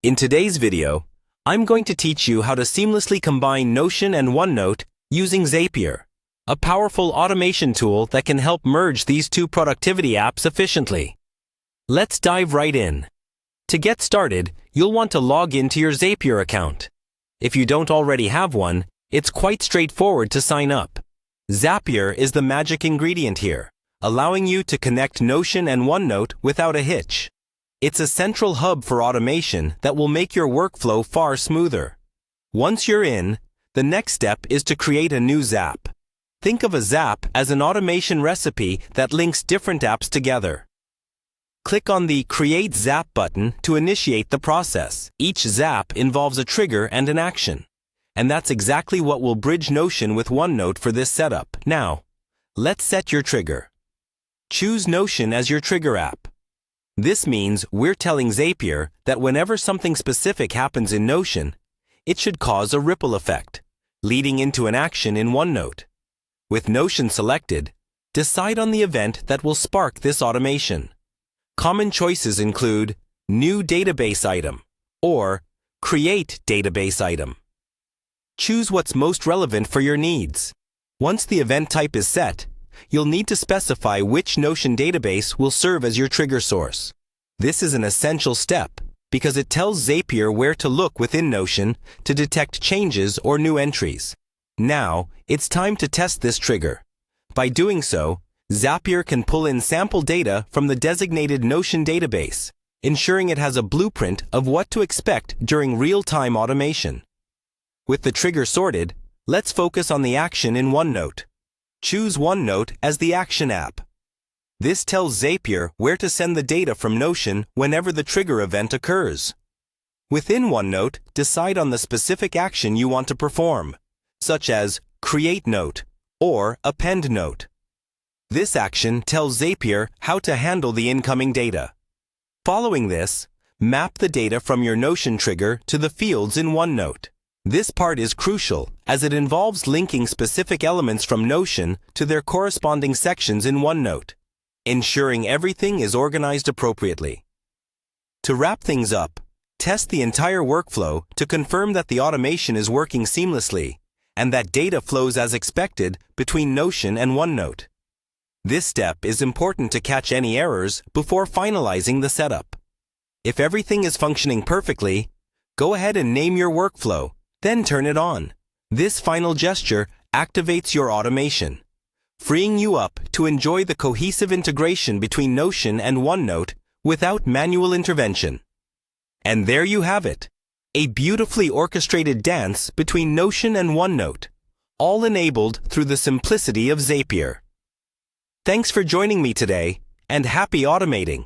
In today's video, I'm going to teach you how to seamlessly combine Notion and Onenote using Zapier, a powerful automation tool that can help merge these two productivity apps efficiently. Let's dive right in. To get started, you'll want to log into your Zapier account. If you don't already have one, it's quite straightforward to sign up. Zapier is the magic ingredient here, allowing you to connect Notion and Onenote without a hitch. It's a central hub for automation that will make your workflow far smoother. Once you're in, the next step is to create a new zap. Think of a zap as an automation recipe that links different apps together. Click on the Create Zap button to initiate the process. Each zap involves a trigger and an action. And that's exactly what will bridge Notion with Onenote for this setup. Now, let's set your trigger. Choose Notion as your trigger app. This means we're telling Zapier that whenever something specific happens in Notion, it should cause a ripple effect, leading into an action in Onenote. With Notion selected, decide on the event that will spark this automation. Common choices include New Database Item or Create Database Item. Choose what's most relevant for your needs. Once the event type is set, you'll need to specify which Notion database will serve as your trigger source. This is an essential step because it tells Zapier where to look within Notion to detect changes or new entries. Now, it's time to test this trigger. By doing so, Zapier can pull in sample data from the designated Notion database, ensuring it has a blueprint of what to expect during real-time automation. With the trigger sorted, let's focus on the action in Onenote. Choose Onenote as the action app. This tells Zapier where to send the data from Notion whenever the trigger event occurs. Within Onenote, decide on the specific action you want to perform, such as Create Note or Append Note. This action tells Zapier how to handle the incoming data. Following this, map the data from your Notion trigger to the fields in Onenote. This part is crucial as it involves linking specific elements from Notion to their corresponding sections in Onenote, ensuring everything is organized appropriately. To wrap things up, test the entire workflow to confirm that the automation is working seamlessly and that data flows as expected between Notion and Onenote. This step is important to catch any errors before finalizing the setup. If everything is functioning perfectly, go ahead and name your workflow, then turn it on. This final gesture activates your automation, freeing you up to enjoy the cohesive integration between Notion and Onenote without manual intervention. And there you have it, a beautifully orchestrated dance between Notion and Onenote, all enabled through the simplicity of Zapier. Thanks for joining me today, and happy automating!